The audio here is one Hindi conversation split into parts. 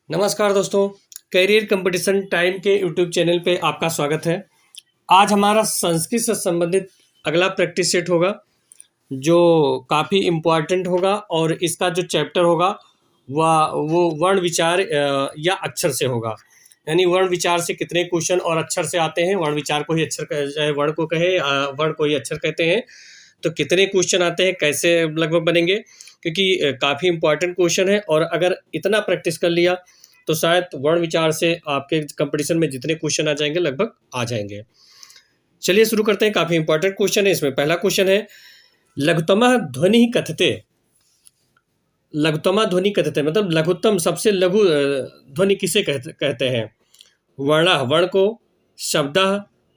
नमस्कार दोस्तों, करियर कंपटीशन टाइम के यूट्यूब चैनल पे आपका स्वागत है। आज हमारा संस्कृत से संबंधित अगला प्रैक्टिस सेट होगा जो काफ़ी इम्पोर्टेंट होगा और इसका जो चैप्टर होगा वह वो वर्ण विचार या अक्षर से होगा। यानी वर्ण विचार से कितने क्वेश्चन और अक्षर से आते हैं। वर्ण विचार को ही अक्षर चाहे वर्ण को कहे वर्ण को ही अक्षर कहते हैं। तो कितने क्वेश्चन आते हैं, कैसे लगभग बनेंगे, क्योंकि काफ़ी इम्पोर्टेंट क्वेश्चन है और अगर इतना प्रैक्टिस कर लिया तो शायद वर्ण विचार से आपके कंपटीशन में जितने क्वेश्चन आ जाएंगे लगभग आ जाएंगे। चलिए शुरू करते हैं। काफ़ी इंपॉर्टेंट क्वेश्चन है। इसमें पहला क्वेश्चन है, लघुतम ध्वनि कथते। लघुतम ध्वनि कथते मतलब लघुत्तम सबसे लघु ध्वनि किसे कहते हैं। वर्ण, वर्ण को, शब्द,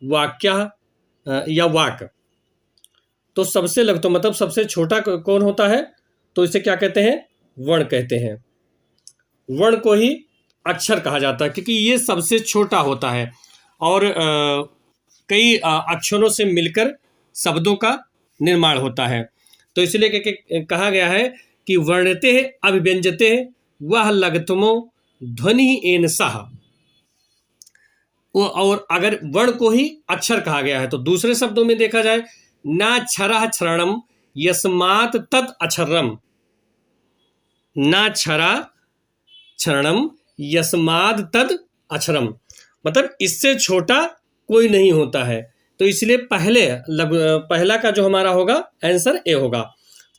वाक्य या वाक। तो सबसे लघुतम मतलब सबसे छोटा कौन होता है, तो इसे क्या कहते हैं, वर्ण कहते हैं। वर्ण को ही अक्षर कहा जाता है क्योंकि ये सबसे छोटा होता है और कई अक्षरों से मिलकर शब्दों का निर्माण होता है। तो इसलिए कहा गया है कि वर्णते अभिव्यंजते वह लघुतमो ध्वनि एन सह। और अगर वर्ण को ही अक्षर कहा गया है तो दूसरे शब्दों में देखा जाए, ना क्षरः क्षरणम यस्मात् तत् अक्षरम। ना क्षरा क्षरणम यस्माद तद अक्षरम मतलब इससे छोटा कोई नहीं होता है। तो इसलिए पहला का जो हमारा होगा आंसर ए होगा।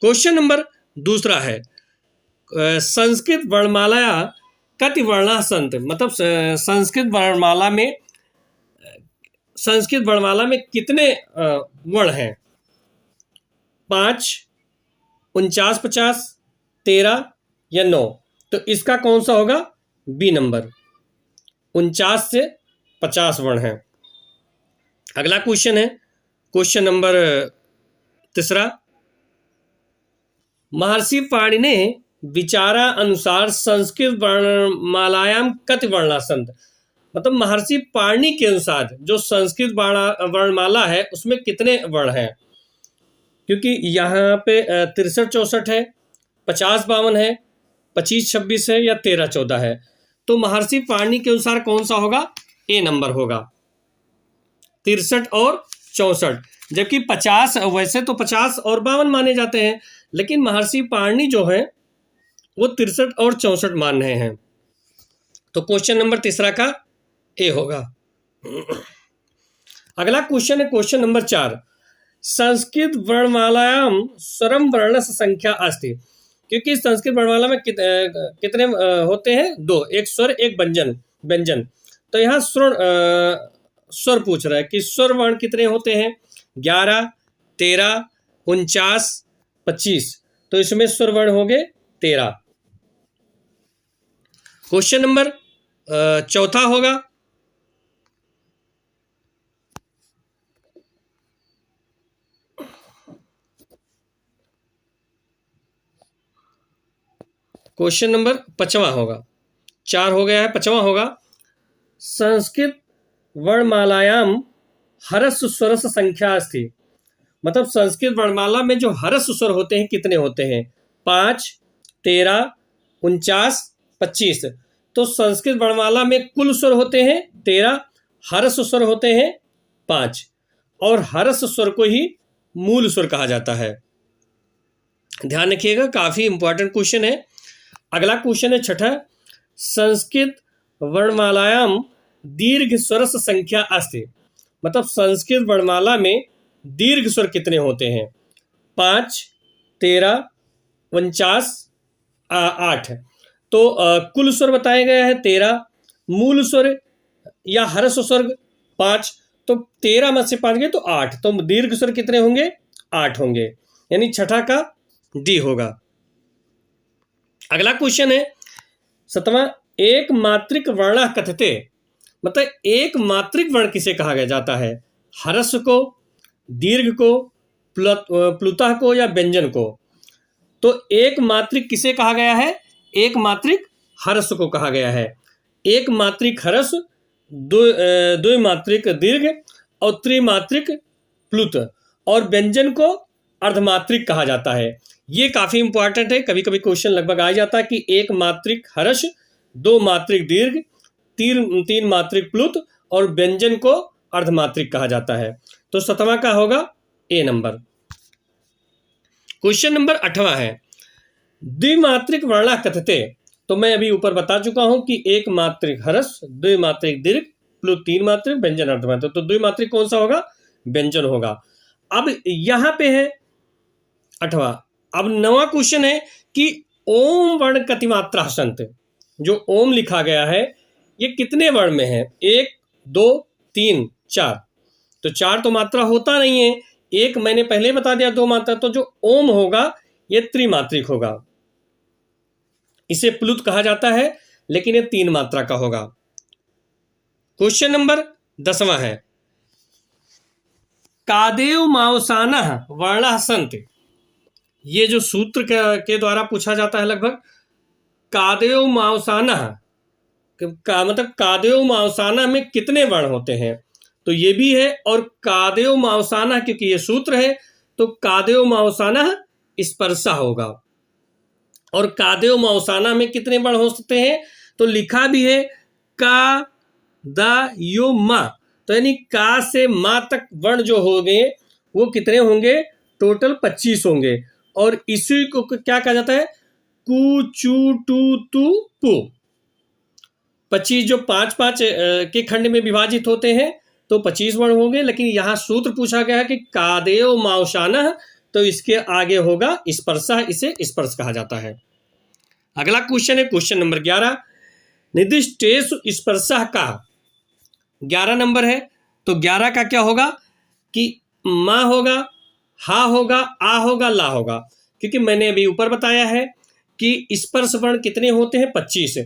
क्वेश्चन नंबर दूसरा है, संस्कृत वर्णमाला कति वर्णा संत। मतलब संस्कृत वर्णमाला में कितने वर्ण हैं। 5, 49, 50, 13 या 9। तो इसका कौन सा होगा, बी नंबर। 49 से 50 वर्ण हैं। अगला क्वेश्चन है, क्वेश्चन नंबर तीसरा, महर्षि पाणिनि विचारा अनुसार संस्कृत वर्णमालायाम कति वर्णा संत। मतलब महर्षि पाणिनि के अनुसार जो संस्कृत वर्णमाला है उसमें कितने वर्ण हैं। क्योंकि यहाँ पे 63, 64 है, 50, 52 है, 25, 26 है या 13, 14 है। तो महर्षि पाणिनि के अनुसार कौन सा होगा, ए नंबर होगा, 63 और 64। जबकि 50, वैसे तो 50 और 52 माने जाते हैं, लेकिन महर्षि पाणिनि जो है वो 63 और 64 मान रहे हैं। तो क्वेश्चन नंबर तीसरा का ए होगा। अगला क्वेश्चन है क्वेश्चन नंबर 4, संस्कृत वर्णमालायाम स्वरम वर्णस्य संख्या अस्ति। क्योंकि संस्कृत वर्णमाला में कितने होते हैं, 2, एक स्वर एक व्यंजन। तो यहाँ स्वर पूछ रहा है कि स्वर वर्ण कितने होते हैं, 11, 13, 49, 25। तो इसमें स्वर वर्ण हो गए 13। क्वेश्चन नंबर चौथा होगा, क्वेश्चन नंबर 5वां होगा। 4 हो गया है, 5वां होगा, संस्कृत वर्णमालायाम हरस्व स्वरस संख्या अस्ति। मतलब संस्कृत वर्णमाला में जो हरस्व स्वर होते हैं कितने होते हैं, 5, 13, 49, 25। तो संस्कृत वर्णमाला में कुल स्वर होते हैं 13, हरस्व स्वर होते हैं 5 और हरस्व स्वर को ही मूल स्वर कहा जाता है। ध्यान रखिएगा, काफी इंपॉर्टेंट क्वेश्चन है। अगला क्वेश्चन है छठा, संस्कृत वर्णमालायाम दीर्घ स्वरस संख्या अस्ति। मतलब संस्कृत वर्णमाला में दीर्घ स्वर कितने होते हैं, 5, 13, 49, 8। तो कुल स्वर बताया गया है 13, मूल स्वर या हरस्व स्वर 5। तो 13 में से 5 गए तो 8। तो दीर्घ स्वर कितने होंगे, 8 होंगे। यानी छठा का डी होगा। अगला क्वेश्चन है 7वां, एक मात्रिक वर्ण कथते। मतलब एक मात्रिक वर्ण किसे कहा जाता है, हरस्व को, दीर्घ को, प्लुतः को या व्यंजन को। तो एक मात्रिक किसे कहा गया है, एक मात्रिक हरस्व को कहा गया है। एक मात्रिक हरस्व, द्विमात्रिक दीर्घ और त्रिमात्रिक प्लुत, और व्यंजन को अर्धमात्रिक कहा जाता है। ये काफ़ी इंपॉर्टेंट है, कभी कभी क्वेश्चन लगभग आ जाता है कि एक मात्रिक हर्ष, दो मात्रिक दीर्घ, तीन मात्रिक प्लुत और व्यंजन को अर्धमात्रिक कहा जाता है। तो 7वां का होगा ए नंबर। क्वेश्चन नंबर 8वां है, द्विमात्रिक वर्णा कथते। तो मैं अभी ऊपर बता चुका हूं कि एक मात्रिक ह्रस्व, द्विमात्रिक दीर्घ, प्लुत तीन मात्रिक, व्यंजन अर्धमात्रिक। तो द्विमात्रिक कौन सा होगा? व्यंजन होगा। अब यहां पे है 8वां। अब 9वां क्वेश्चन है कि ओम वर्ण कति मात्रा संत। जो ओम लिखा गया है ये कितने वर्ण में है? 1, 2, 3, 4। तो 4 तो मात्रा होता नहीं है, एक मैंने पहले बता दिया 2 मात्रा। तो जो ओम होगा ये त्रिमात्रिक होगा, इसे प्लुत कहा जाता है, लेकिन ये 3 मात्रा का होगा। क्वेश्चन नंबर 10वां है, कादेव मावसानः वर्णः सन्ति। ये जो सूत्र के द्वारा पूछा जाता है लगभग, कादेव मावसानः का मतलब कादेव मावसानः में कितने वर्ण होते हैं? तो ये भी है। और कादेव मावसानः क्योंकि ये सूत्र है तो कादेव मावसानः स्पर्शा होगा। और कादेव मावसानः में कितने वर्ण हो सकते हैं? तो लिखा भी है का, दा, यो, मा। तो यानी का से मा तक वर्ण जो होंगे वो कितने होंगे? टोटल 25 होंगे। और इसी को क्या कहा जाता है? कु, चू, टू, तू, पू। 25 जो 5-5 के खंड में विभाजित होते हैं तो 25 वर्ण होंगे। लेकिन यहाँ सूत्र पूछा गया है कि कादेव मावसानः, तो इसके आगे होगा स्पर्शा, इसे स्पर्श कहा जाता है। अगला क्वेश्चन है क्वेश्चन नंबर 11, निर्दिष्टेषु स्पर्शः का। 11 नंबर है। तो 11 का क्या होगा कि मा होगा, हा होगा, आ होगा, ला होगा। क्योंकि मैंने अभी ऊपर बताया है कि स्पर्श वर्ण कितने होते हैं? 25।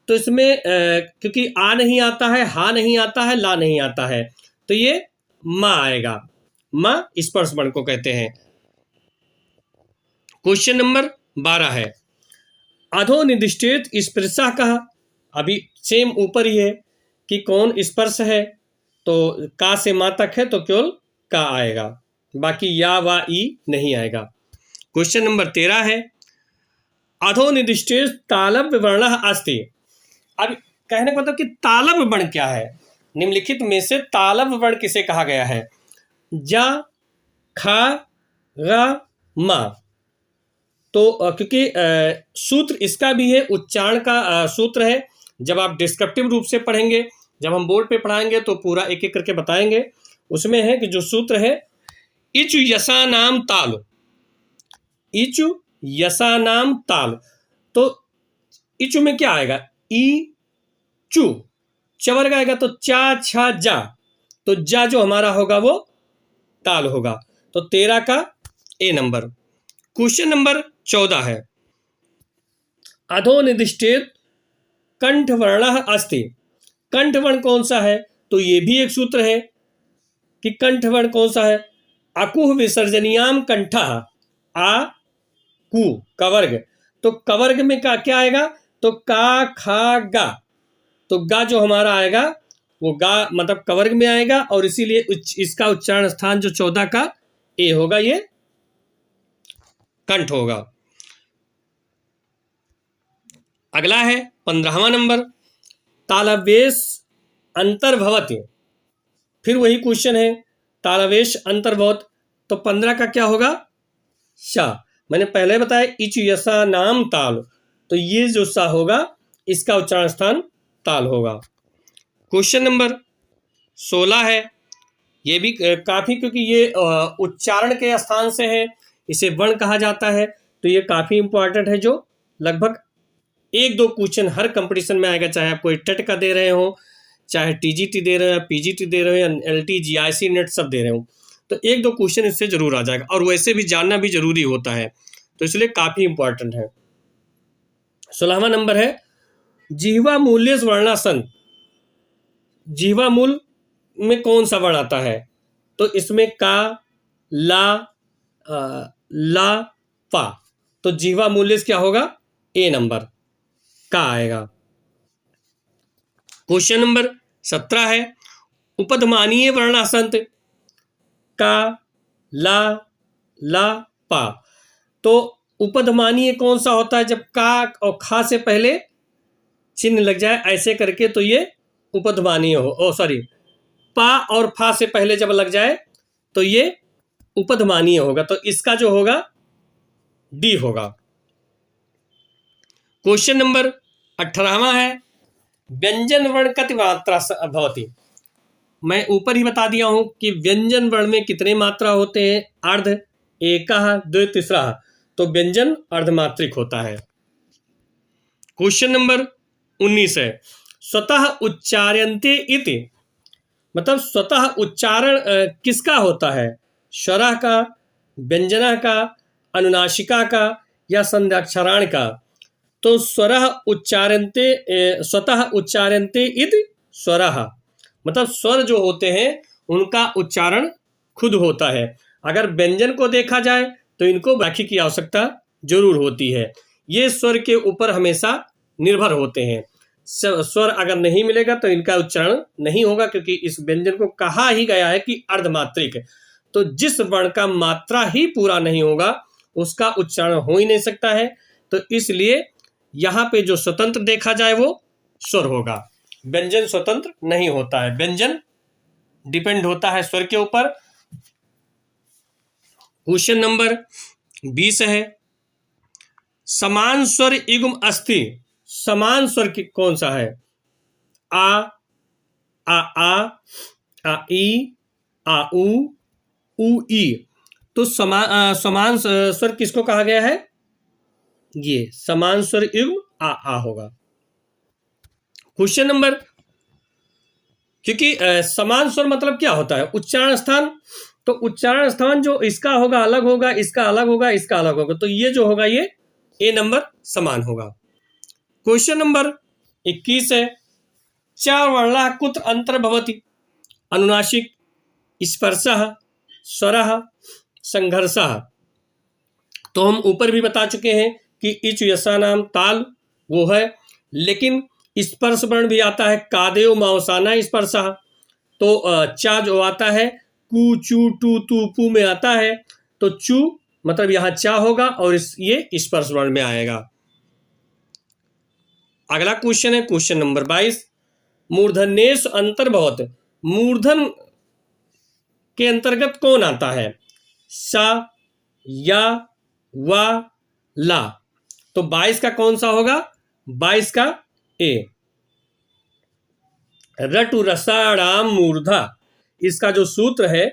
तो इसमें क्योंकि आ नहीं आता है, हा नहीं आता है, ला नहीं आता है, तो ये मा आएगा। मा स्पर्श वर्ण को कहते हैं। क्वेश्चन नंबर 12 है, अधो निर्दिष्टेत स्पर्शः कहा। अभी सेम ऊपर ही है कि कौन स्पर्श है। तो का से मा तक है तो केवल का आएगा, बाकी या, वा, ई नहीं आएगा। क्वेश्चन नंबर 13 है, अधो निर्दिष्टेत तालव्य वर्णः अस्ति। अब कहने का मतलब कि तालव्य वर्ण क्या है? निम्नलिखित में से तालव्य वर्ण किसे कहा गया है? जा, खा, गा, मा। तो क्योंकि सूत्र इसका भी है, उच्चारण का सूत्र है। जब आप डिस्क्रिप्टिव रूप से पढ़ेंगे, जब हम बोर्ड पे पढ़ाएंगे तो पूरा एक एक करके बताएंगे। उसमें है कि जो सूत्र है, इचु यसा नाम ताल। इचु यसा नाम ताल। तो इचु में क्या आएगा? ई, चू। चवर्ग आएगा तो चा, छा, जा। तो जा जो हमारा होगा वो ताल होगा। तो 13 का ए नंबर। क्वेश्चन नंबर 14 है, अधो निर्दिष्टेत कंठवर्णः अस्ति। कंठवर्ण कौन सा है? तो ये भी एक सूत्र है कि कंठवर्ण कौन सा है? अकुह विसर्जनीयाम कंठः आ, कु, कवर्ग। तो कवर्ग में क्या आएगा? तो का, खा, गा। तो गा जो हमारा आएगा वो गा मतलब कवर्ग में आएगा, और इसीलिए इसका उच्चारण स्थान जो 14 का ए होगा, ये कंठ होगा। अगला है 15वां नंबर, तालव्येश अंतर्भवति। फिर वही क्वेश्चन है, तालव्येश अंतर्भवत। तो 15 का क्या होगा? शा। मैंने पहले बताया इच यसा नाम ताल, तो ये जो सा होगा इसका उच्चारण स्थान ताल होगा। क्वेश्चन नंबर 16 है, ये भी काफी, क्योंकि ये उच्चारण के स्थान से है, इसे वर्ण कहा जाता है, तो ये काफी इंपॉर्टेंट है, जो लगभग 1-2 क्वेश्चन हर कंपटीशन में आएगा। चाहे आप कोई टेट का दे रहे हो, चाहे टीजीटी दे रहे हो, पीजीटी दे रहे हो, या एलटी, जीआईसी, नेट सब दे रहे हो, तो 1-2 क्वेश्चन इससे जरूर आ जाएगा। और वैसे भी जानना भी जरूरी होता है, तो इसलिए काफी इंपॉर्टेंट है। 16वां नंबर है, जिह्वा मूल्य वर्णासन। जिह्वा मूल में कौन सा वर्ण आता है? तो इसमें का, ला, ला, पा। तो जिह्वा मूल्य क्या होगा? ए नंबर का आएगा। क्वेश्चन नंबर 17 है, उपधमानीय वर्णासंत का, ला, ला, पा। तो उपधमानीय कौन सा होता है? जब का और खा से पहले चिन्ह लग जाए ऐसे करके तो ये उपध्मानीय हो, सॉरी, पा और फा से पहले जब लग जाए तो ये उपध्मानीय होगा। तो इसका जो होगा डी होगा। क्वेश्चन नंबर 18वां है, व्यंजन वर्ण कति मात्रा भवति। मैं ऊपर ही बता दिया हूं कि व्यंजन वर्ण में कितने मात्रा होते हैं, अर्ध, एकः, द्वि, तीसरा। तो व्यंजन अर्धमात्रिक होता है। क्वेश्चन नंबर 19 है, स्वतः उच्चार्यन्ते इति, मतलब स्वतः उच्चारण किसका होता है, स्वरः का, व्यंजना का, अनुनासिका का या संध्याक्षराण का। तो स्वरः उच्चार्यन्ते, स्वतः उच्चार्यन्ते इति स्वरः, मतलब स्वर जो होते हैं उनका उच्चारण खुद होता है। अगर व्यंजन को देखा जाए तो इनको व्याख्या की आवश्यकता जरूर होती है, ये स्वर के ऊपर हमेशा निर्भर होते हैं। स्वर अगर नहीं मिलेगा तो इनका उच्चारण नहीं होगा, क्योंकि इस व्यंजन को कहा ही गया है कि अर्धमात्रिक। तो जिस वर्ण का मात्रा ही पूरा नहीं होगा उसका उच्चारण हो ही नहीं सकता है। तो इसलिए यहाँ पे जो स्वतंत्र देखा जाए वो स्वर होगा, व्यंजन स्वतंत्र नहीं होता है, व्यंजन डिपेंड होता है स्वर के ऊपर। क्वेश्चन नंबर 20 है, समान स्वर युग्म अस्ति। समान स्वर कौन सा है, आ ई, आ उ ई। तो समान स्वर किसको कहा गया है, ये समान स्वर युग्म आ होगा। क्वेश्चन नंबर, क्योंकि समान स्वर मतलब क्या होता है, उच्चारण स्थान। तो उच्चारण स्थान जो इसका होगा अलग होगा, इसका अलग होगा, इसका अलग होगा। तो ये जो होगा ये ए नंबर समान होगा। क्वेश्चन नंबर 21 है, चार वर्णा कुत्र अंतर भवति। अनुनासिक, स्पर्शः, स्वरः, संघर्षः। तो हम ऊपर भी बता चुके हैं कि इच यसा नाम ताल वो है, लेकिन स्पर्श वर्ण भी आता है, कादेव मावसाना स्पर्शः। तो चा जो आता है कु चू टू तू पू में आता है, तो चू मतलब यहाँ चा होगा और ये स्पर्श वर्ण में आएगा। अगला क्वेश्चन है क्वेश्चन नंबर 22, मूर्धन्येषु अंतर्भवत्। मूर्धन के अंतर्गत कौन आता है, सा, या, वा, ला। तो 22 का कौन सा होगा, 22 का ए। रटु रसाणाम मूर्धा, इसका जो सूत्र है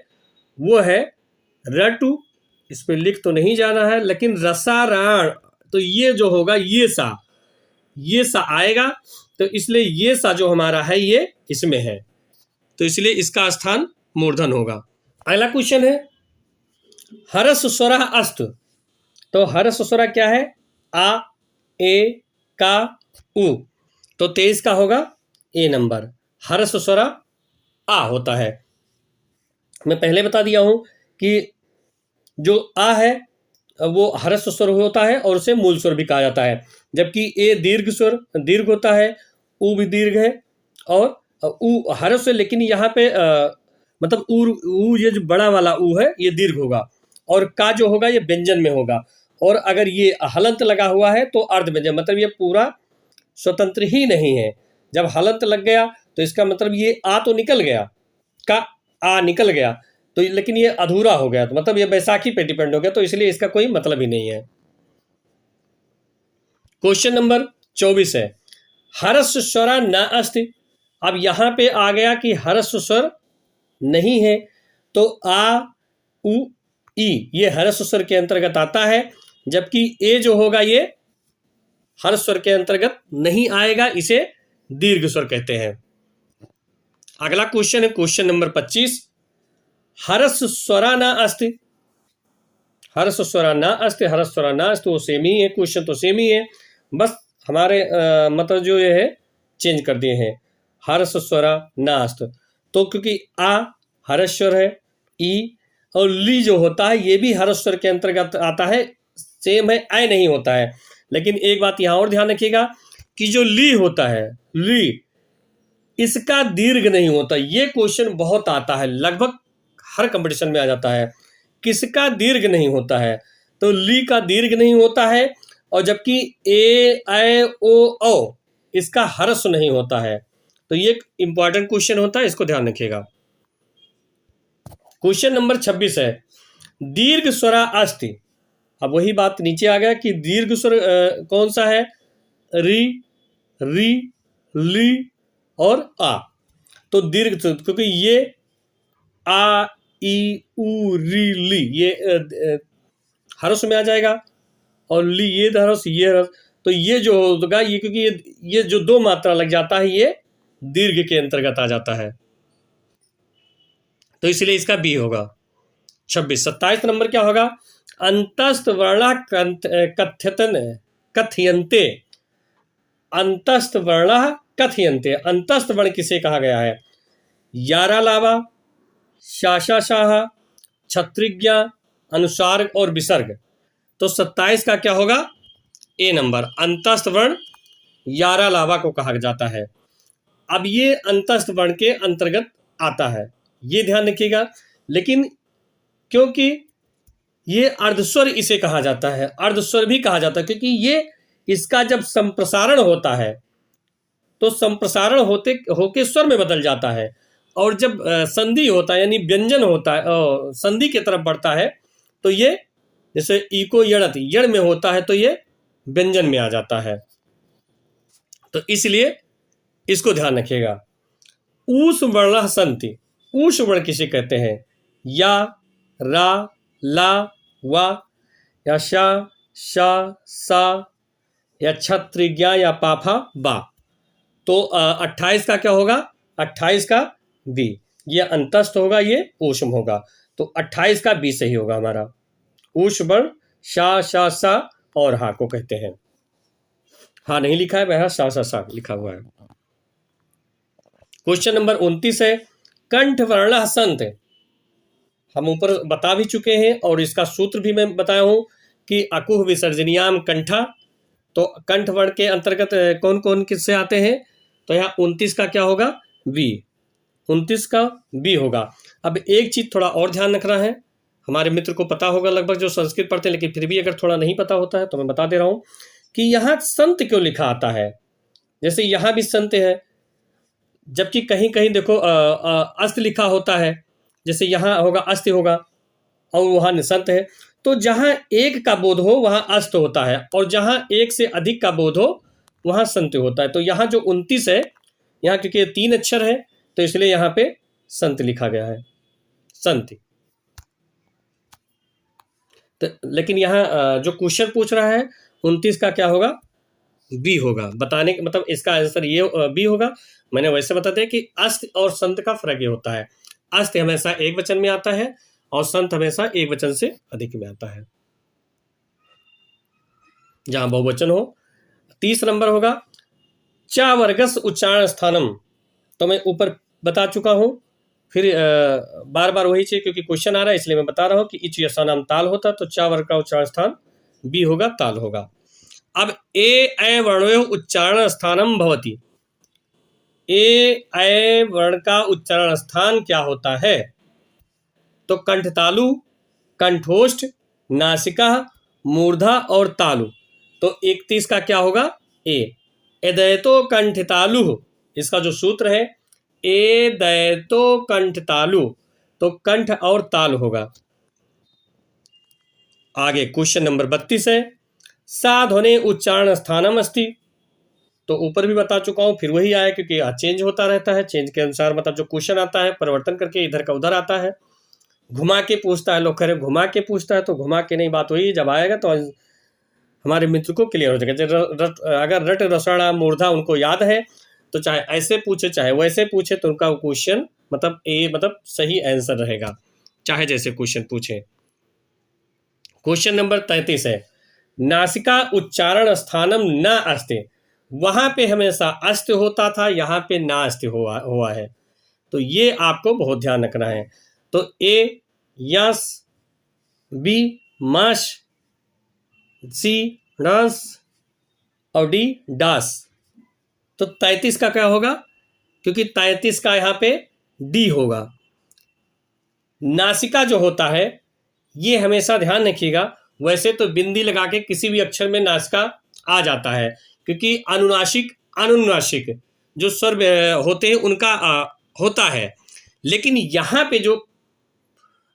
वो है रटु, इस पे लिख तो नहीं जाना है, लेकिन रसाराण, तो ये जो होगा ये सा आएगा। तो इसलिए ये सा जो हमारा है ये इसमें है, तो इसलिए इसका स्थान मूर्धन होगा। अगला क्वेश्चन है, हरस स्वरः अस्त। तो हरस स्वर क्या है, आ, ए, का, उ। तो 23 का होगा ए नंबर, हरस स्वर आ होता है। मैं पहले बता दिया हूं कि जो आ है वो हरस स्वर होता है और उसे मूल स्वर भी कहा जाता है, जबकि ए दीर्घ स्वर, दीर्घ होता है, उ भी दीर्घ है और उ हरस है। लेकिन यहाँ पे मतलब उ ये जो बड़ा वाला उ है ये दीर्घ होगा, और का जो होगा ये व्यंजन में होगा। और अगर ये हलंत लगा हुआ है तो अर्ध व्यंजन, मतलब ये पूरा स्वतंत्र ही नहीं है। जब हलंत लग गया तो इसका मतलब ये आ तो निकल गया, का आ निकल गया, तो लेकिन ये अधूरा हो गया, तो मतलब ये बैसाखी पे डिपेंड हो गया, तो इसलिए इसका कोई मतलब ही नहीं है। क्वेश्चन नंबर 24 है, हरस स्वरा न अस्ति। अब यहां पे आ गया कि हरस स्वर नहीं है, तो आ, उ, ई ये हरस स्वर के अंतर्गत आता है, जबकि ए जो होगा ये हर्ष स्वर के अंतर्गत नहीं आएगा, इसे दीर्घ स्वर कहते हैं। अगला क्वेश्चन है क्वेश्चन नंबर 25, हरस स्वरा न अस्ति। हरस स्वरा न अस्ति, हरस स्वरा न अस्ति, वो सेम ही है, क्वेश्चन तो सेम ही है, बस हमारे मतलब जो ये है चेंज कर दिए हैं, हरस स्वरा न अस्ति। तो क्योंकि आ हरस स्वर है, ई और ली जो होता है ये भी हरस स्वर के अंतर्गत आता है, सेम है, ऐ नहीं होता है। लेकिन एक बात यहाँ और ध्यान रखिएगा कि जो ली होता है, ली, इसका दीर्घ नहीं होता। ये क्वेश्चन बहुत आता है, लगभग हर कंपटीशन में आ जाता है, किसका दीर्घ नहीं होता है। तो ली का दीर्घ नहीं होता है, और जबकि ए, ऐ, ओ, औ इसका ह्रस्व नहीं होता है। तो ये एक इंपॉर्टेंट क्वेश्चन होता है, इसको ध्यान रखिएगा। क्वेश्चन नंबर 26 है, दीर्घ स्वरा अस्ति। अब वही बात नीचे आ गया कि दीर्घ स्वर कौन सा है, री, री, ली और आ। तो दीर्घ, क्योंकि ये आ, ई, उ, री, ली ये ह्रस्व में आ जाएगा, और ली ये ह्रस्व, ये ह्रस्व। तो ये जो होगा ये, क्योंकि ये जो दो मात्रा लग जाता है ये दीर्घ के अंतर्गत आ जाता है, तो इसलिए इसका बी होगा। 26। 27 नंबर क्या होगा, अंतस्थ वर्ण कथयन्ते। अंतस्थ वर्ण कथयन्ते। अंतस्थ वर्ण किसे कहा गया है, यारा लावा, शाशा शाह, क्षत्रिज्ञ, अनुसार और विसर्ग। तो 27 का क्या होगा, ए नंबर, अंतस्थ वर्ण यारा लावा को कहा जाता है। अब ये अंतस्थ वर्ण के अंतर्गत आता है, ये ध्यान रखिएगा। लेकिन क्योंकि ये अर्धस्वर इसे कहा जाता है, अर्धस्वर भी कहा जाता है, क्योंकि ये इसका जब संप्रसारण होता है तो संप्रसारण होके स्वर में बदल जाता है, और जब संधि होता है यानी व्यंजन होता है, संधि की तरफ बढ़ता है, तो ये जैसे इको यणत यण में होता है तो ये व्यंजन में आ जाता है। तो इसलिए इसको ध्यान रखिएगा। ऊष वर्ण संति। ऊष वर्ण किसे कहते हैं, या, रा, ला, वा, या शा, शा, सा, या क्षत्रिज्ञ या पाफा, बा। तो 28 का क्या होगा, 28 का बी। ये अंतस्थ होगा, ये ऊष्म होगा, तो 28 का बी सही होगा हमारा। ऊष्म वर्ण शा, शा, सा और हा को कहते हैं। हा नहीं लिखा है वह शा, सा, सा लिखा हुआ है। क्वेश्चन नंबर 29 है, कंठ वर्ण संत। हम ऊपर बता भी चुके हैं और इसका सूत्र भी मैं बताया हूं कि अकुह विसर्जनियाम कंठा। तो कंठ वर्ण के अंतर्गत कौन कौन किससे आते हैं, तो यहाँ 29 का क्या होगा, बी। 29 का बी होगा। अब एक चीज थोड़ा और ध्यान रखना है, हमारे मित्र को पता होगा लगभग जो संस्कृत पढ़ते हैं, लेकिन फिर भी अगर थोड़ा नहीं पता होता है तो मैं बता दे रहा हूं कि यहाँ संत क्यों लिखा आता है। जैसे यहाँ भी संत है, जबकि कहीं कहीं देखो अस्त लिखा होता है, जैसे यहाँ होगा अस्त होगा और वहाँ निसंत है। तो जहाँ एक का बोध हो वहाँ अस्त होता है, और जहाँ एक से अधिक का बोध हो वहाँ संत होता है। तो यहाँ जो 29 है, यहाँ क्योंकि 3 अक्षर है तो इसलिए यहाँ पे संत लिखा गया है, संत। तो लेकिन यहाँ जो क्वेश्चन पूछ रहा है 29 का क्या होगा, बी होगा। बताने का मतलब इसका आंसर ये बी होगा। मैंने वैसे बता दिया कि अस्त और संत का फर्क ये होता है, अस्त हमेशा एक वचन में आता है और संत हमेशा एक वचन से अधिक में आता है, जहां बहुवचन हो। 30 नंबर होगा, चा वर्गस उच्चारण स्थानम। तो मैं ऊपर बता चुका हूं, फिर बार बार वही चाहिए क्योंकि क्वेश्चन आ रहा है इसलिए मैं बता रहा हूं कि इच यसा नाम ताल होता, तो चा वर्ग का उच्चारण स्थान बी होगा, ताल होगा। अब ए वर्णो उच्चारण स्थानम भवति। ए वर्ण का उच्चारण स्थान क्या होता है, तो कंठतालु, कंठोष्ठ, नासिका, मूर्धा और तालु। तो 31 का क्या होगा, ए। एदयतो कंठतालु, इसका जो सूत्र है एदयतो कंठतालु, तो कंठ और ताल होगा। आगे क्वेश्चन नंबर 32 है, साधने उच्चारण स्थानम अस्ति। तो ऊपर भी बता चुका हूं, फिर वही आया क्योंकि चेंज होता रहता है, चेंज के अनुसार मतलब जो क्वेश्चन आता है परिवर्तन करके इधर का उधर आता है। घुमा के पूछता है, लोग कह रहे घुमा के पूछता है, तो घुमा के नहीं बात हुई, जब आएगा तो हमारे मित्र को क्लियर हो जाएगा। अगर रट रसड़ा मूर्धा उनको याद है तो चाहे ऐसे पूछे चाहे वैसे पूछे तो उनका क्वेश्चन मतलब ए मतलब सही आंसर रहेगा, चाहे जैसे क्वेश्चन पूछे। क्वेश्चन नंबर 33 है, नासिका उच्चारण स्थानम न अस्ति। वहां पे हमेशा अस्त होता था, यहाँ पे ना अस्त हुआ है, तो ये आपको बहुत ध्यान रखना है। तो ए यस, बी माश, सी डांस और डी डास। तो 33 का क्या होगा, क्योंकि 33 का यहाँ पे डी होगा। नासिका जो होता है ये हमेशा ध्यान रखिएगा, वैसे तो बिंदी लगा के किसी भी अक्षर में नासिका आ जाता है, क्योंकि अनुनासिक अनुनासिक जो स्वर होते हैं उनका होता है। लेकिन यहाँ पे जो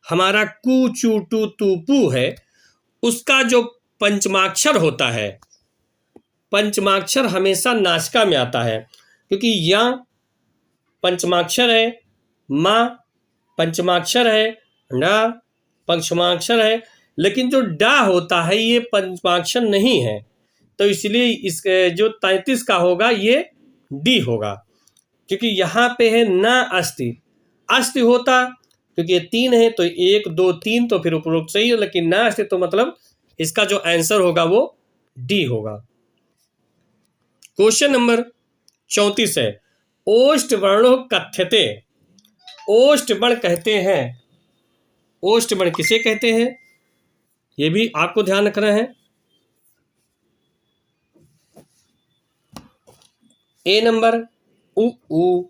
हमारा कू चू टू तू पू है उसका जो पंचमाक्षर होता है, पंचमाक्षर हमेशा नासिका में आता है, क्योंकि या पंचमाक्षर है, मा पंचमाक्षर है, डा पंचमाक्षर है, लेकिन जो डा होता है ये पंचमाक्षर नहीं है। तो इसलिए इस जो 33 का होगा ये डी होगा, क्योंकि यहाँ पे है ना अस्ति, अस्ति होता क्योंकि ये 3 है तो 1 2 3 तो फिर उपरोक्त सही है, लेकिन ना अस्ति तो मतलब इसका जो आंसर होगा वो डी होगा। क्वेश्चन नंबर 34 है, ओष्ठ वर्णो कथ्यते, ओष्ठ वर्ण कहते हैं, ओष्ठ वर्ण किसे कहते हैं ये भी आपको ध्यान रखना है। ए नंबर उ ऊ,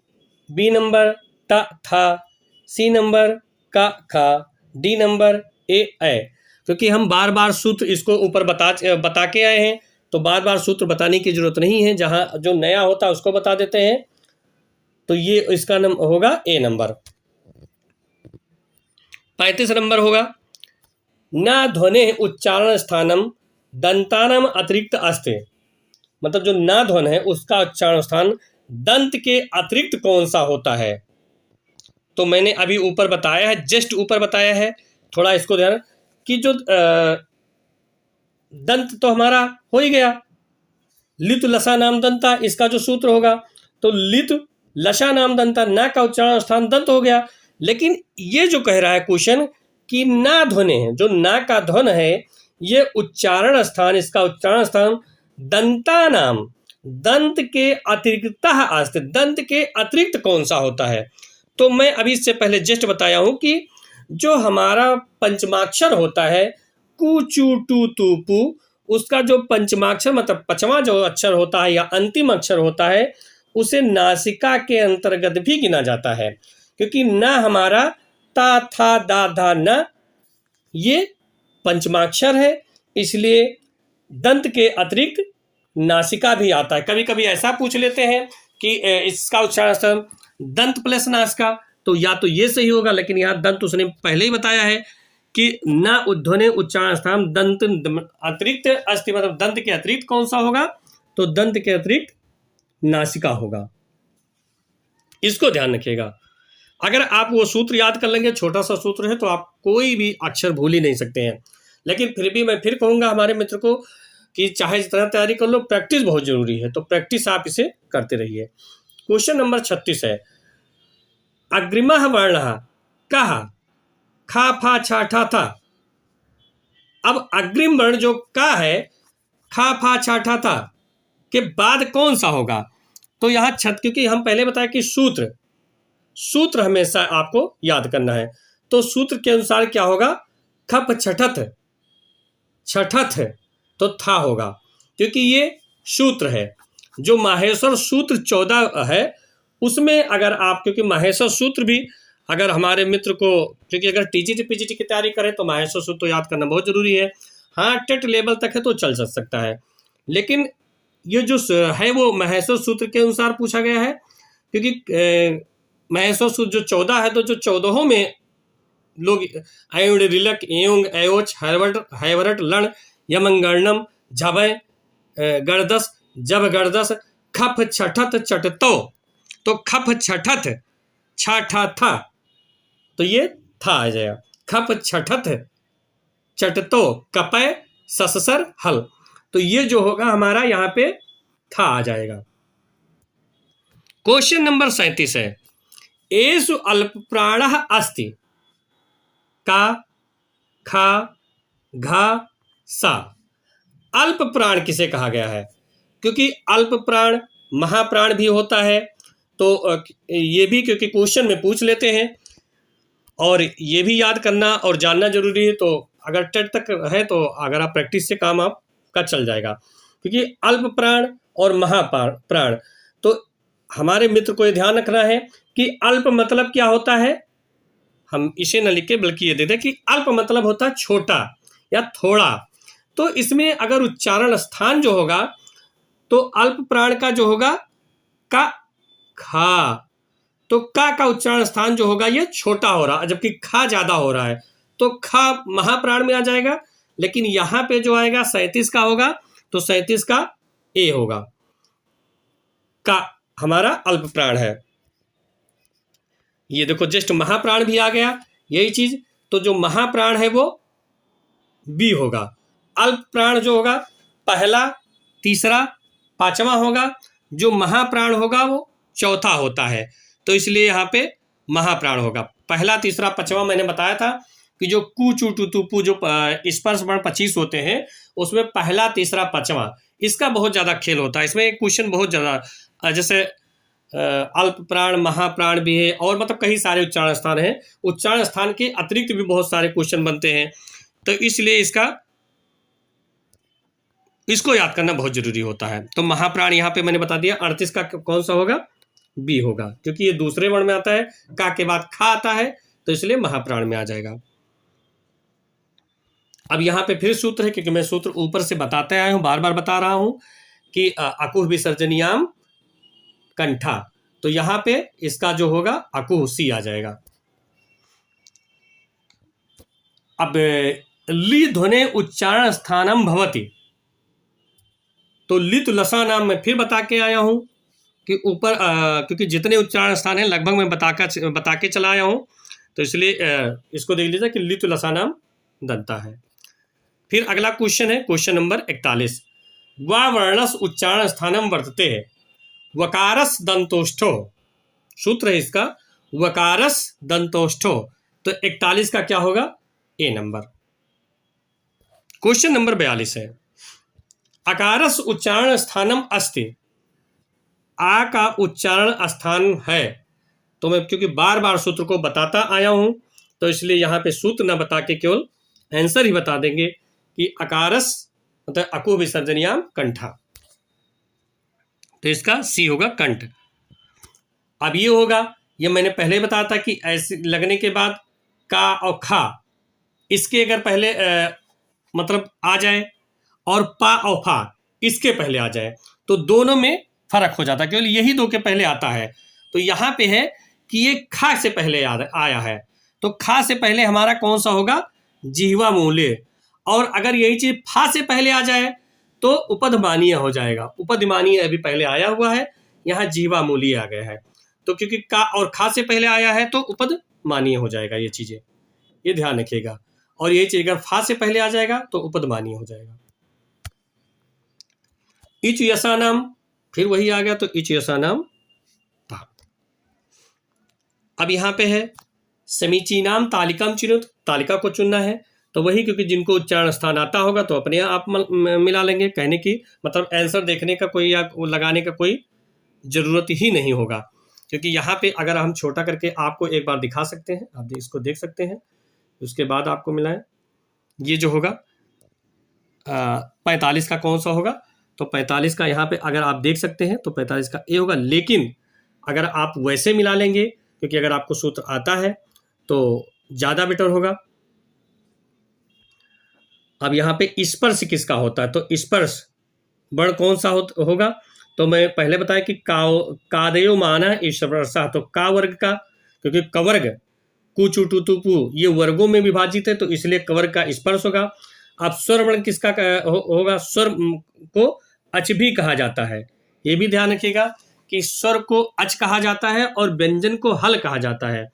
बी नंबर ता था, सी नंबर का खा, डी नंबर ए ऐ। क्योंकि हम बार बार सूत्र इसको ऊपर बता के आए हैं तो बार बार सूत्र बताने की जरूरत नहीं है, जहाँ जो नया होता है उसको बता देते हैं। तो ये इसका नंबर होगा ए नंबर। 35 नंबर होगा, न ध्वनि उच्चारण स्थानम दंतानम अतिरिक्त अस्ते, मतलब जो ना ध्वन है उसका उच्चारण स्थान दंत के अतिरिक्त कौन सा होता है। तो मैंने अभी ऊपर बताया है, जस्ट ऊपर बताया है, थोड़ा इसको ध्यान कि जो दंत तो हमारा हो ही गया, लित लसा नाम दंता इसका जो सूत्र होगा, तो लित लसा नाम दंता, ना का उच्चारण स्थान दंत हो गया। लेकिन ये जो कह रहा है क्वेश्चन कि ना ध्वनि है, जो ना का ध्वन है ये उच्चारण स्थान, इसका उच्चारण स्थान दंता नाम, दंत के अतिरिक्त अस्ति, दंत के अतिरिक्त कौन सा होता है। तो मैं अभी इससे पहले जस्ट बताया हूं कि जो हमारा पंचमाक्षर होता है कु चू टू तू पू, उसका जो पंचमाक्षर मतलब 5वां जो अक्षर होता है या अंतिम अक्षर होता है उसे नासिका के अंतर्गत भी गिना जाता है, क्योंकि न हमारा ता था दा धा न ये पंचमाक्षर है, इसलिए दंत के अतिरिक्त नासिका भी आता है। कभी कभी ऐसा पूछ लेते हैं कि इसका उच्चारण दंत प्लस नासिका, तो या तो ये सही होगा, लेकिन यहाँ दंत उसने पहले ही बताया है कि न उध्वनि उच्चारण स्थान दंत अतिरिक्त अस्ति, मतलब दंत के अतिरिक्त कौन सा होगा, तो दंत के अतिरिक्त नासिका होगा। इसको ध्यान रखिएगा। अगर आप वो सूत्र याद कर लेंगे, छोटा सा सूत्र है, तो आप कोई भी अक्षर भूल ही नहीं सकते हैं। लेकिन फिर भी मैं फिर कहूँगा हमारे मित्र को कि चाहे जितना तैयारी कर लो, प्रैक्टिस बहुत जरूरी है, तो प्रैक्टिस आप इसे करते रहिए। क्वेश्चन नंबर 36 है, अग्रिमः वर्णः कः खा फा छा ठा था। अब अग्रिम वर्ण जो का है खा फा छा ठा था के बाद कौन सा होगा, तो यहाँ क्योंकि हम पहले बताया कि सूत्र हमेशा आपको याद करना है, तो सूत्र के अनुसार क्या होगा, खप छठथ, छठथ तो था होगा, क्योंकि ये सूत्र है। जो माहेश्वर सूत्र 14 है उसमें अगर आप, क्योंकि माहेश्वर सूत्र भी अगर हमारे मित्र को, क्योंकि अगर टीजीटी पीजीटी की तैयारी करें तो माहेश्वर सूत्र तो याद करना बहुत जरूरी है। हाँ, टेट लेवल तक है तो चल सकता है, लेकिन ये जो है वो माहेश्वर सूत्र के अनुसार पूछा गया है, क्योंकि माहेश्वर सूत्र जो 14 है, तो जो 14 में लोग अयुण रिलक एयोंग एयोच हैवरट लण यमंगर्णम झभय गर्दस जब गर्दस खप छठत चटतो, तो खप छठत छा ठा था, तो ये था आ जाएगा, खप छठत चटतो कपय सससर हल, तो ये जो होगा हमारा यहाँ पे था आ जाएगा। क्वेश्चन नंबर 37 है, एषु अल्प प्राणः अस्ति का खा घा सा। अल्प प्राण किसे कहा गया है, क्योंकि अल्प प्राण महाप्राण भी होता है, तो ये भी क्योंकि क्वेश्चन में पूछ लेते हैं और ये भी याद करना और जानना जरूरी है। तो अगर टेट तक है तो अगर आप प्रैक्टिस से काम आपका चल जाएगा, क्योंकि अल्प प्राण और महाप्राण, तो हमारे मित्र को ये ध्यान रखना है कि अल्प मतलब क्या होता है, हम इसे न लिखे बल्कि ये दे दें कि अल्प मतलब होता है छोटा या थोड़ा। तो इसमें अगर उच्चारण स्थान जो होगा तो अल्प प्राण का जो होगा का, खा, तो का उच्चारण स्थान जो होगा ये छोटा हो रहा है, जबकि खा ज्यादा हो रहा है, तो खा महाप्राण में आ जाएगा। लेकिन यहां पे जो आएगा 37 का होगा, तो 37 का ए होगा, का हमारा अल्प प्राण है। ये देखो जस्ट महाप्राण भी आ गया, यही चीज। तो जो महाप्राण है वो बी होगा। अल्प प्राण जो होगा पहला, तीसरा, पांचवा होगा। जो महाप्राण होगा वो चौथा होता है, तो इसलिए यहाँ पे महाप्राण होगा। पहला, तीसरा, पांचवा मैंने बताया था कि जो कु चू टू तू पू जो स्पर्श वर्ण 25 होते हैं, उसमें पहला, तीसरा, पांचवा इसका बहुत ज्यादा खेल होता है। इसमें क्वेश्चन बहुत ज्यादा, जैसे अल्प प्राण, महाप्राण भी है, और मतलब कई सारे उच्चारण स्थान हैं। उच्चारण स्थान के अतिरिक्त भी बहुत सारे क्वेश्चन बनते हैं, तो इसलिए इसको याद करना बहुत जरूरी होता है। तो महाप्राण यहाँ पे मैंने बता दिया 38 का कौन सा होगा, बी होगा, क्योंकि ये दूसरे वर्ण में आता है, का के बाद खा आता है, तो इसलिए महाप्राण में आ जाएगा। अब यहाँ पे फिर सूत्र है, क्योंकि मैं सूत्र ऊपर से बताते आया हूं, बार बार बता रहा हूं कि अकुह विसर्जनीयाम कंठा, तो यहाँ पे इसका जो होगा अकुह सी आ जाएगा। अब ली ध्वनि उच्चारण स्थानम भवति, तो लित लसा नाम में फिर बता के आया हूं कि ऊपर क्योंकि जितने उच्चारण स्थान हैं लगभग मैं बता के चला आया हूं, तो इसलिए इसको देख लीजिए कि लित लसा नाम दंता है। फिर अगला क्वेश्चन है क्वेश्चन नंबर 41। वा वर्णस उच्चारण स्थानम वर्तते है वकारस दंतोष्ठो, सूत्र है इसका वकारस दंतोष्ठो, तो 41 का क्या होगा, ए नंबर। क्वेश्चन नंबर 42 है अकारस उच्चारण स्थानम अस्ति, आ का उच्चारण स्थान है। तो मैं क्योंकि बार बार सूत्र को बताता आया हूं, तो इसलिए यहां पे सूत्र ना बता के केवल आंसर ही बता देंगे कि अकारस मतलब अकुह विसर्जनीयाम कंठा, तो इसका सी होगा कंठ। अब ये होगा, ये मैंने पहले बताया था कि ऐसे लगने के बाद का और खा इसके अगर पहले मतलब आ जाए, और पा और फा इसके पहले आ जाए, तो दोनों में फर्क हो जाता है, केवल यही दो के पहले आता है। तो यहां पे है कि ये खा से पहले आया है, तो खा से पहले हमारा कौन सा होगा, जिह्वा मूल्य। और अगर यही चीज फा से पहले आ जाए तो उपधमानीय हो जाएगा, उपधमानीय अभी पहले आया हुआ है, यहाँ जिह्वा मूल्य आ गया है, तो क्योंकि का और खा से पहले आया है तो उपधमानीय हो जाएगा। ये चीजें ये ध्यान रखिएगा, और यही चीज अगर फा से पहले आ जाएगा तो उपधमानीय हो जाएगा। इच यसा नाम फिर वही आ गया, तो इच यसा नाम था। अब यहां पे है समीचीनाम तालिकाम चिनुत, तालिका को चुनना है, तो वही क्योंकि जिनको उच्चारण स्थान आता होगा तो अपने आप मिला लेंगे। कहने की मतलब आंसर देखने का कोई या लगाने का कोई जरूरत ही नहीं होगा, क्योंकि यहाँ पे अगर हम छोटा करके आपको एक बार दिखा सकते हैं, आप इसको देख सकते हैं, उसके बाद आपको मिला है ये जो होगा 45 का कौन सा होगा, तो 45 का यहाँ पे अगर आप देख सकते हैं तो 45 का ए होगा। लेकिन अगर आप वैसे मिला लेंगे, क्योंकि अगर आपको सूत्र आता है तो ज्यादा बेटर होगा। अब यहाँ पे स्पर्श किसका होता है, तो स्पर्श वर्ण कौन सा होगा, तो मैं पहले बताया कि कादयो माना स्पर्शा, तो का वर्ग का, क्योंकि कवर्ग कु चू टू तू पू ये वर्गों में विभाजित है, तो इसलिए कवर्ग का स्पर्श होगा। अब स्वर वर्ण किसका होगा, स्वर को अच भी कहा जाता है, ये भी ध्यान रखिएगा कि स्वर को अच कहा जाता है और व्यंजन को हल कहा जाता है,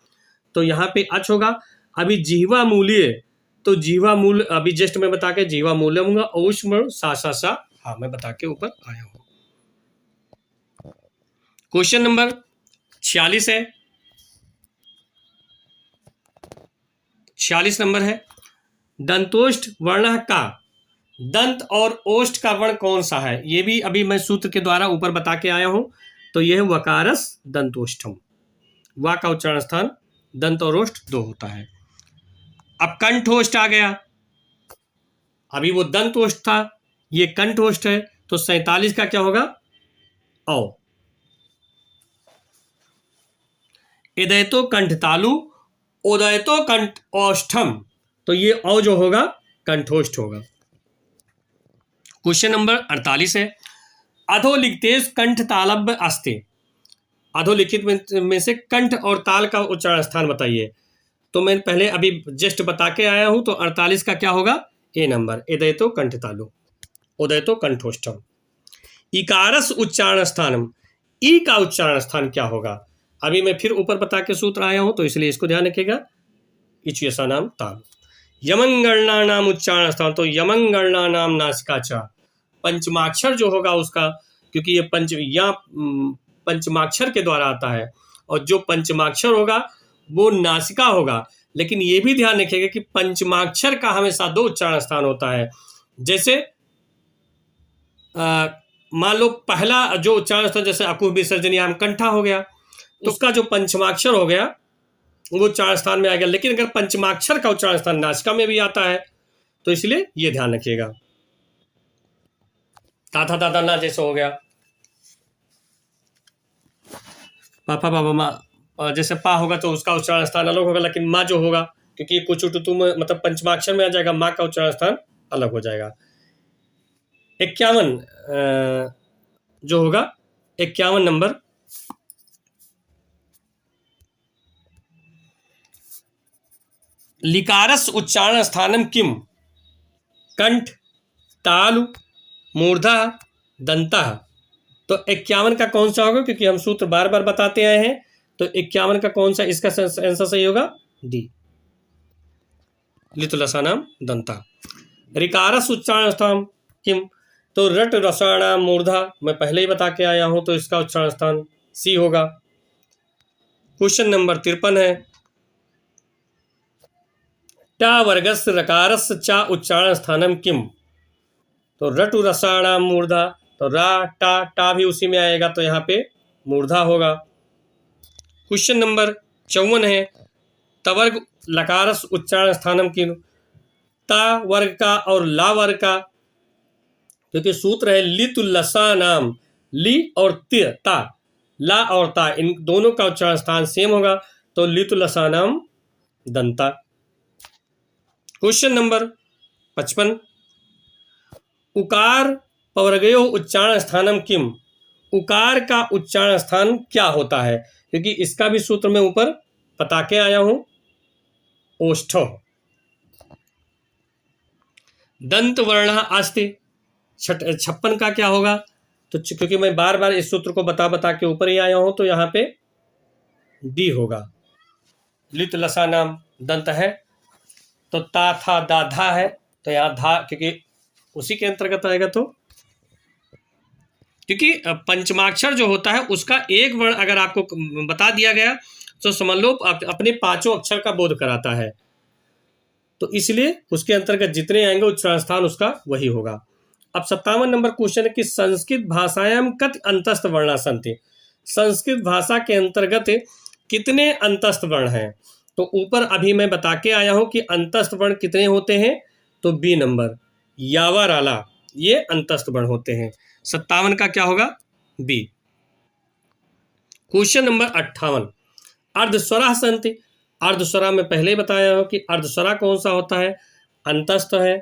तो यहाँ पे अच होगा। अभी जिह्वा मूल्य, तो जिह्वा मूल अभी जस्ट मैं बता के जिह्वा मूल्य होगा औष्म सा सा सा, हाँ मैं बता के ऊपर आया हूं। क्वेश्चन नंबर 46 है, 46 नंबर है दंतोष्ठ वर्ण का, दंत और ओष्ठ का वर्ण कौन सा है, ये भी अभी मैं सूत्र के द्वारा ऊपर बता के आया हूं, तो यह है वकारस दंतोष्ठम। वा का उच्चारण स्थान दंत और ओष्ठ दो होता है। अब कंठोष्ठ आ गया, अभी वो दंतोष्ठ था, ये कंठोष्ठ है, तो 47 का क्या होगा, औ। इदयतो कंठ तालु उदयतो कंठ औष्ठम, तो ये औ जो होगा कंठोष्ठ होगा। क्वेश्चन नंबर 48 है अधोलिखितेश कंठ तालव्य अस्ति। अधोलिखित में से कंठ और ताल का उच्चारण स्थान बताइए। तो मैं पहले अभी जस्ट बता के आया हूं, तो 48 का क्या होगा? ए नंबर, एदयतो कंठ तालु, उदयतो कंठोष्ठम। इकारस उच्चारण स्थानम, ई का उच्चारण स्थान क्या होगा? अभी मैं फिर ऊपर बता के सूत्र आया हूं, तो इसलिए इसको ध्यान रखिएगा। इचयसा नाम ताल। यमंगणना नाम उच्चारण स्थान, तो यमंगणना नाम नासिका चा, पंचमाक्षर जो होगा उसका, क्योंकि ये पंचमाक्षर के द्वारा आता है, और जो पंचमाक्षर होगा वो नासिका होगा। लेकिन ये भी ध्यान रखिएगा कि पंचमाक्षर का हमेशा 2 उच्चारण स्थान होता है। जैसे मान लो पहला जो उच्चारण स्थान, जैसे अकुह विसर्जनीयाम कंठा हो गया, तो उसका जो पंचमाक्षर हो गया वो उच्चारण स्थान में आ गया। लेकिन अगर पंचमाक्षर का उच्चारण स्थान नासिका में भी आता है, तो इसलिए ये ध्यान रखिएगा। ताथा दादा ना जैसे हो गया, पापा बाबा माँ, जैसे पा होगा तो उसका उच्चारण स्थान अलग होगा, लेकिन माँ जो होगा, क्योंकि कुछ टुतु में मतलब पंचमाक्षर में आ जाएगा, माँ का उच्चारण स्थान अलग हो जाएगा। 51 जो होगा 51 नंबर, लिकारस उच्चारण स्थानम किम, कंठ, तालु, मूर्धा, दंता। तो 51 का कौन सा होगा? क्योंकि हम सूत्र बार बार बताते आए हैं, तो 51 का कौन सा इसका आंसर सही होगा? डी, लितुलसानाम दंता। रिकारस उच्चारण स्थान किम, तो रट रसाणाम मूर्धा, मैं पहले ही बता के आया हूं, तो इसका उच्चारण स्थान सी होगा। क्वेश्चन नंबर 53 है, टा वर्गस रकारस चा उच्चारण स्थानम किम, तो रटु रसाणाम मूर्धा, तो रा टा भी उसी में आएगा, तो यहाँ पे मूर्धा होगा। क्वेश्चन नंबर 54 है, तवर्ग लकारस उच्चारण स्थानम किम, ता वर्ग का और ला वर्ग का, क्योंकि सूत्र है लितु लसा नाम, ली और ता, ला और ता, इन दोनों का उच्चारण स्थान सेम होगा, तो लितु लसा नाम दंता। क्वेश्चन नंबर 55, उकार पवर्गयो उच्चारण स्थानम किम, उकार का उच्चारण स्थान क्या होता है? क्योंकि इसका भी सूत्र मैं ऊपर बता के आया हूं, ओष्ठो। दंत वर्ण अस्ति, 56 का क्या होगा? तो क्योंकि मैं बार बार इस सूत्र को बता के ऊपर ही आया हूं, तो यहाँ पे डी होगा। लित लसा नाम दंत है, तो ता था दा धा है, तो यहाँ धा क्योंकि उसी के अंतर्गत आएगा। तो क्योंकि पंचमाक्षर जो होता है उसका एक वर्ण अगर आपको बता दिया गया, तो समझ लो अपने 5 अक्षर का बोध कराता है, तो इसलिए उसके अंतर्गत जितने आएंगे उच्चारण स्थान उसका वही होगा। अब 57 नंबर क्वेश्चन है कि संस्कृत भाषायाम कत अंतस्थ वर्णा सन्ति, संस्कृत भाषा के अंतर्गत कितने अंतस्थ वर्ण हैं? तो ऊपर अभी मैं बता के आया हूं कि अंतस्थ वर्ण कितने होते हैं, तो बी नंबर, यावा राला, ये अंतस्थ वर्ण होते हैं। 57 का क्या होगा? बी। क्वेश्चन नंबर 58, अर्धस्वरा सन्ति, अर्धस्वरा में पहले ही बताया हो कि अर्धस्वरा कौन सा होता है? अंतस्थ है,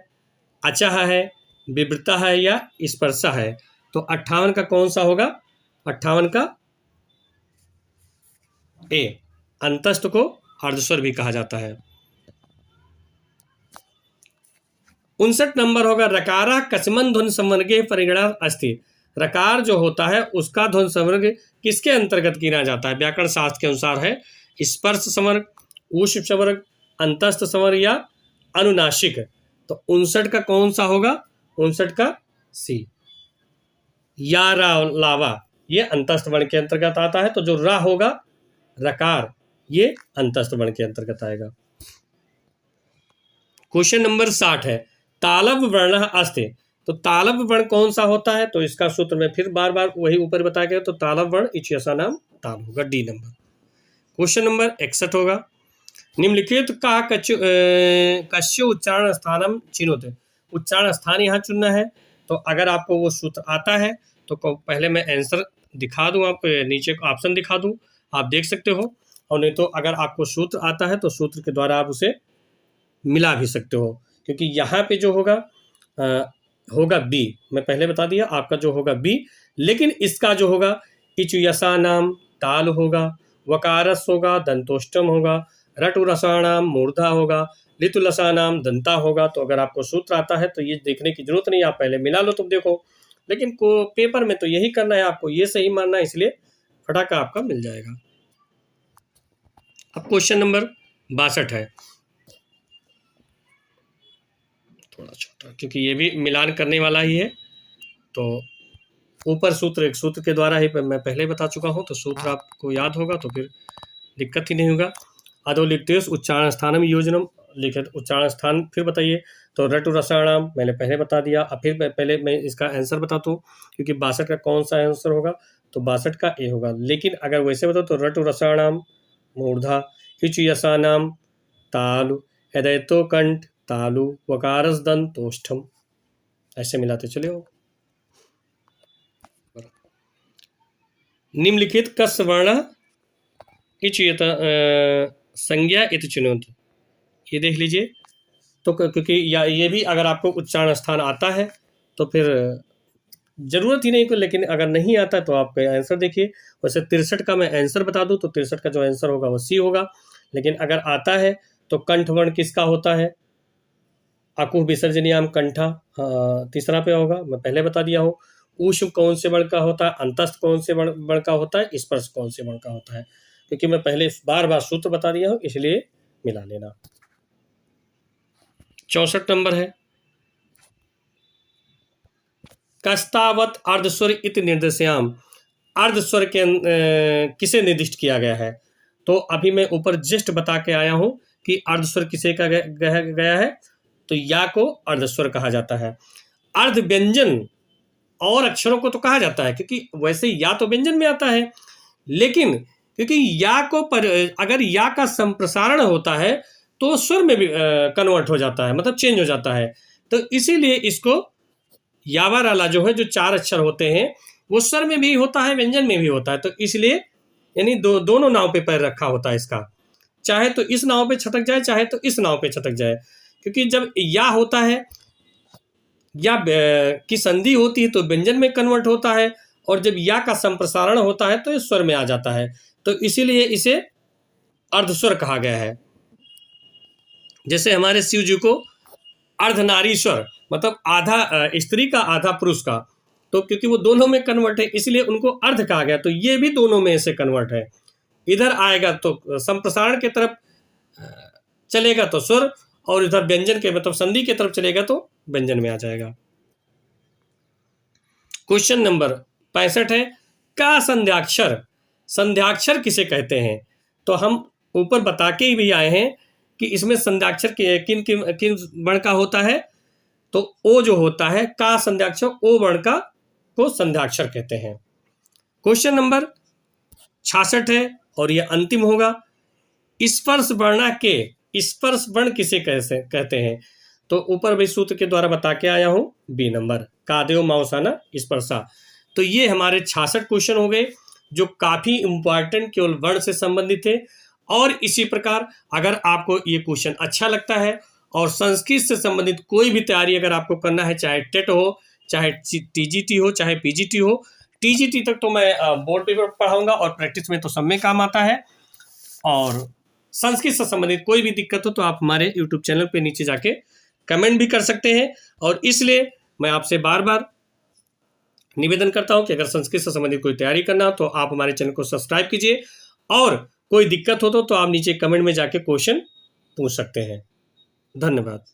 अचह है, विवृता है या स्पर्शा है। तो 58 का कौन सा होगा? 58 का ए, अंतस्थ को अर्धस्वर भी कहा जाता है। 59 नंबर होगा, रकारा कस्मन ध्वनि संवर्गे परिगणा अस्ति, रकार जो होता है उसका ध्वनि संवर्ग किसके अंतर्गत गिना जाता है? व्याकरण शास्त्र के अनुसार है स्पर्श संवर्ग, ऊष्म संवर्ग, अंतस्थ संवर्ग या अनुनासिक। तो 59 का कौन सा होगा? 59 का सी, या रा लावा, ये अंतस्थ वर्ण के अंतर्गत आता है। तो जो रा होगा रकार, ये अंतस्थ वर्ण के अंतर्गत आएगा। क्वेश्चन नंबर 60 है, तालव वर्ण अस्ति, तो तालव वर्ण कौन सा होता है? तो इसका सूत्र में फिर बार बार वही ऊपर बताया गया, तो तालव वर्ण इच्छा नाम ताल होगा, डी नंबर। क्वेश्चन नंबर 61 होगा, निम्नलिखित का कस्य उच्चारण स्थानम चिन्होते, उच्चारण स्थान यहाँ चुनना है। तो अगर आपको वो सूत्र आता है तो पहले मैं आंसर दिखा दूं, आपको नीचे ऑप्शन दिखा दूं, आप देख सकते हो, और नहीं तो अगर आपको सूत्र आता है तो सूत्र के द्वारा आप उसे मिला भी सकते हो। क्योंकि यहाँ पे जो होगा होगा बी, मैं पहले बता दिया आपका जो होगा बी, लेकिन इसका जो होगा इचु यसानाम ताल होगा, वकारस होगा, दंतोष्टम होगा, रटु रसाणाम मूर्धा होगा, लितु लसानाम दंता होगा। तो अगर आपको सूत्र आता है तो ये देखने की जरूरत नहीं, आप पहले मिला लो तुम देखो, लेकिन को पेपर में तो यही करना है, आपको ये सही मानना है, इसलिए फटाका आपका मिल जाएगा। अब क्वेश्चन नंबर 62 है, थोड़ा छोटा क्योंकि ये भी मिलान करने वाला ही है। तो ऊपर सूत्र, एक सूत्र के द्वारा ही मैं पहले बता चुका हूँ, तो सूत्र आपको याद होगा तो फिर दिक्कत ही नहीं होगा। अधोलिप्तेश उच्चारण स्थानम योजनम, लिखे उच्चारण स्थान फिर बताइए। तो रटु रसाणाम मैंने पहले बता दिया, अब फिर पहले मैं इसका आंसर बताता हूँ, क्योंकि 62 का कौन सा आंसर होगा, तो 62 का ए होगा। लेकिन अगर वैसे बताओ तो रटु रसाणाम मूर्धा, हिचु यसानाम तालु, एदैतो कंठ तालु, वकारस दंतोष्ठम, ऐसे मिलाते चले हो। निम्नलिखित कस्य वर्ण इचुयत संज्ञा इत चुनौत, ये देख लीजिए। तो क्योंकि ये भी अगर आपको उच्चारण स्थान आता है तो फिर जरूरत ही नहीं को, लेकिन अगर नहीं आता तो आप आंसर देखिए। वैसे 63 का मैं आंसर बता दूं तो 63 का जो आंसर होगा वो सी होगा, लेकिन अगर आता है तो कंठ वर्ण किसका होता है, अकुह विसर्जनीयाम कंठा, तीसरा पे होगा, मैं पहले बता दिया हूँ। ऊष्म कौन से वर्ण का होता है, अंतस्थ कौन से वर्ण का होता है, स्पर्श कौन से वर्ण का होता है, क्योंकि मैं पहले बार बार सूत्र बता दिया हूँ, इसलिए मिला लेना। 64 नंबर है, कस्तावत अर्धस्वर इत निर्देश्याम, अर्धस्वर के किसे निर्दिष्ट किया गया है। तो अभी मैं ऊपर जस्ट बता के आया हूं कि अर्धस्वर किसे का गया है, तो या को अर्धस्वर कहा जाता है। अर्ध व्यंजन और अक्षरों को तो कहा जाता है, क्योंकि वैसे या तो व्यंजन में आता है, लेकिन क्योंकि या को अगर या का संप्रसारण होता है तो स्वर में भी कन्वर्ट हो जाता है, मतलब चेंज हो जाता है। तो इसीलिए इसको यावर वाला जो है, जो 4 अक्षर होते हैं वो स्वर में भी होता है, व्यंजन में भी होता है। तो इसलिए यानी दोनों नाव पे पैर रखा होता है इसका, चाहे तो इस नाव पे छटक जाए, चाहे तो इस नाव पे छटक जाए। क्योंकि जब या होता है, या की संधि होती है तो व्यंजन में कन्वर्ट होता है, और जब या का संप्रसारण होता है तो ये स्वर में आ जाता है। तो इसीलिए इसे अर्धस्वर कहा गया है। जैसे हमारे शिव जी को अर्धनारीश्वर, मतलब आधा स्त्री का आधा पुरुष का, तो क्योंकि वो दोनों में कन्वर्ट है इसलिए उनको अर्ध कहा गया। तो ये भी दोनों में से कन्वर्ट है, इधर आएगा तो संप्रसारण के तरफ चलेगा तो स्वर, और इधर व्यंजन के मतलब संधि के तरफ चलेगा तो व्यंजन में आ जाएगा। क्वेश्चन नंबर 65 है, का संध्याक्षर, संध्याक्षर किसे कहते हैं। तो हम ऊपर बता के ही भी आए हैं कि इसमें संध्याक्षर किन किन वर्ण का होता है। तो ओ जो होता है का संध्याक्षर, ओ वर्ण का को संध्याक्षर कहते हैं। क्वेश्चन नंबर 66 है और यह अंतिम होगा, स्पर्श वर्ण के, स्पर्श वर्ण किसे कहते हैं। तो ऊपर भी सूत्र के द्वारा बता के आया हूं, बी नंबर, कादेव माउसाना स्पर्शा। तो ये हमारे 66 क्वेश्चन हो गए, जो काफी इंपॉर्टेंट केवल वर्ण से संबंधित थे। और इसी प्रकार अगर आपको ये क्वेश्चन अच्छा लगता है और संस्कृत से संबंधित कोई भी तैयारी अगर आपको करना है, चाहे टेट हो, चाहे टीजीटी हो, चाहे पीजीटी हो, टीजीटी तक तो मैं बोर्ड पेपर पढ़ाऊंगा और प्रैक्टिस में तो सब में काम आता है। और संस्कृत से संबंधित कोई भी दिक्कत हो तो आप हमारे यूट्यूब चैनल पे नीचे जाके कमेंट भी कर सकते हैं। और इसलिए मैं आपसे बार बार निवेदन करता हूं कि अगर संस्कृत से संबंधित कोई तैयारी करना हो तो आप हमारे चैनल को सब्सक्राइब कीजिए, और कोई दिक्कत हो तो आप नीचे कमेंट में जाके क्वेश्चन पूछ सकते हैं। धन्यवाद।